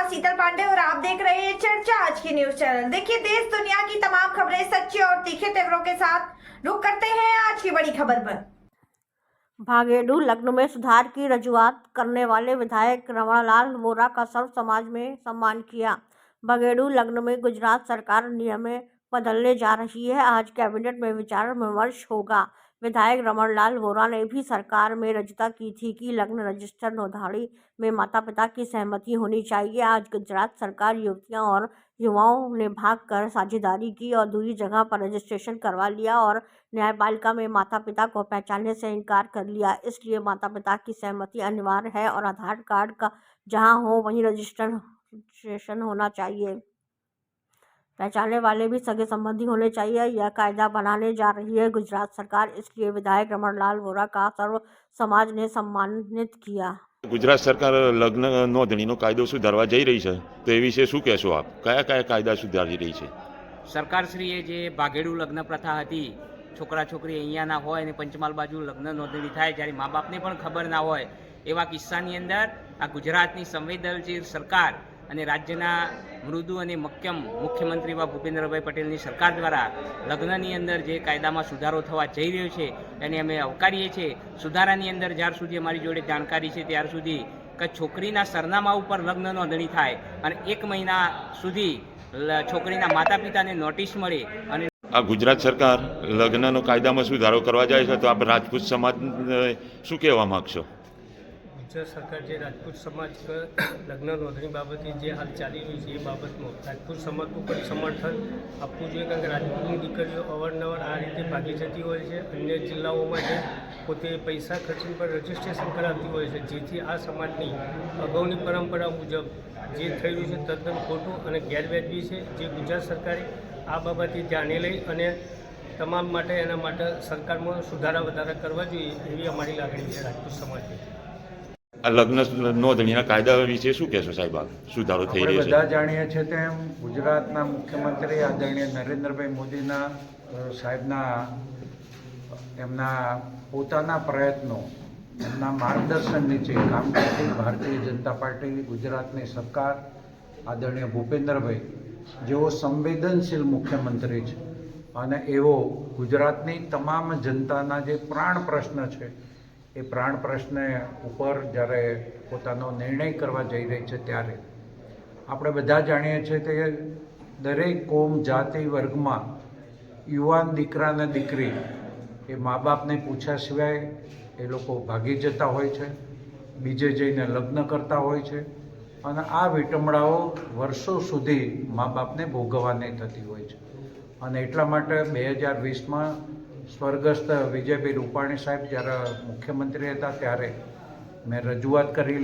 साथ शीतल पांडे और आप देख रहे हैं चर्चा आज की न्यूज चैनल। देखिए देश दुनिया की तमाम खबरें सच्चे और तीखे तेवरों के साथ रुक करते हैं आज की बड़ी खबर पर। भागेड़ू लग्न में सुधार की रजूआत करने वाले विधायक रमणलाल वोरा का सर्व समाज में सम्मान किया। भागेड़ू लग्न में गुजरात सरकार नियमें बदलने जा रही है। आज कैबिनेट में विचार विमर्श होगा। विधायक रमणलाल वोरा ने भी सरकार में रजूआत की थी कि लग्न रजिस्टर नोंदणी में माता पिता की सहमति होनी चाहिए। आज गुजरात सरकार युवतियां और युवाओं ने भाग कर साझेदारी की और दूसरी जगह पर रजिस्ट्रेशन करवा लिया और न्यायपालिका में माता पिता को पहचानने से इनकार कर लिया। इसलिए माता पिता की सहमति अनिवार्य है और आधार कार्ड का जहां हो वहीं रजिस्ट्रेशन होना चाहिए। पहचानने वाले भी सगे संबंधी होने चाहिए। यह कायदा बनाने जा रही है गुजरात सरकार, इसलिए विधायक रमणलाल वोरा का सर्व समाज ने सम्मानित किया। गुजरात सरकार लग्न नोंधણીનો કાયદો સુધારવા જઈ રહી છે, તો એ વિશે શું કહેશો આપ? કયા કયા કાયદા સુધારી રહી છે? સરકારશ્રીએ જે ભાગેડુ લગ્ન પ્રથા હતી, છોકરા છોકરી અહીંયા ના હોય અને પંચમહાલ બાજુ લગ્ન નોંધણી થાય જ્યારે મા બાપને પણ ખબર ના હોય એવા કિસ્સાની અંદર આ ગુજરાતની સંવેદનશીલ સરકાર અને રાજ્યના મૃદુ અને મક્કમ મુખ્યમંત્રી એવા ભૂપેન્દ્રભાઈ પટેલની સરકાર દ્વારા લગ્નની અંદર જે કાયદામાં સુધારો થવા જઈ રહ્યો છે એને અમે આવકારીએ છીએ। સુધારાની અંદર જ્યાર સુધી અમારી જોડે જાણકારી છે ત્યાર સુધી કે છોકરીના સરનામા ઉપર લગ્ન નોંધણી થાય અને 1 મહિના સુધી છોકરીના માતા પિતાને નોટિસ મળે અને આ ગુજરાત સરકાર લગ્નનો કાયદામાં સુધારો કરવા જાય છે, તો આપ રાજપૂત સમાજને શું કહેવા માગશો? ગુજરાત સરકાર જે રાજપૂત સમાજ લગ્ન નોંધણી બાબતે જે હાલ ચાલી રહ્યું છે એ બાબતમાં રાજપૂત સમાજનું પણ સમર્થન આપવું જોઈએ, કારણ કે રાજપૂતની દીકરીઓ અવારનવાર આ રીતે ભાગી જતી હોય છે, અન્ય જિલ્લાઓમાં જે પોતે પૈસા ખર્ચીને પણ રજિસ્ટ્રેશન કરાવતી હોય છે, જેથી આ સમાજની અગાઉની પરંપરા મુજબ જે થઈ રહ્યું છે તદ્દન ખોટું અને ગેરવ્યાજબી છે। જે ગુજરાત સરકારે આ બાબતે ધ્યાને લઈ અને તમામ માટે એના માટે સરકારમાં સુધારા વધારા કરવા જોઈએ એવી અમારી લાગણી છે રાજપૂત સમાજની। આ લગ્ન નોંધણીના કાયદા વિશે શું કહેશો સાહેબ? આપ સુધારો થઈ રહ્યો છે? બધા જાણીએ છીએ તેમ ગુજરાતના મુખ્યમંત્રી આદરણીય નરેન્દ્રભાઈ મોદીના સાહેબના એમના પોતાના પ્રયત્નો, એમના માર્ગદર્શન નીચે કામ કરતી ભારતીય જનતા પાર્ટી ગુજરાતની સરકાર આદરણીય ભૂપેન્દ્રભાઈ જેવો સંવેદનશીલ મુખ્યમંત્રી છે અને એવો ગુજરાતની તમામ જનતાના જે પ્રાણ પ્રશ્ન છે એ પ્રાણ પ્રશ્ન ઉપર જ્યારે પોતાનો નિર્ણય કરવા જઈ રહી છે ત્યારે આપણે બધા જાણીએ છીએ કે દરેક કોમ જાતિ વર્ગમાં યુવાન દીકરા અને દીકરી એ મા બાપને પૂછ્યા સિવાય એ લોકો ભાગી જતા હોય છે, બીજે જઈને લગ્ન કરતા હોય છે અને આ વિટંબણાઓ વર્ષો સુધી મા બાપને ભોગવવાની થતી હોય છે। અને એટલા માટે 2020માં સ્વર્ગસ્થ વિજયભાઈ રૂપાણી સાહેબ જ્યારે મુખ્યમંત્રી હતા ત્યારે મેં રજૂઆત કરેલી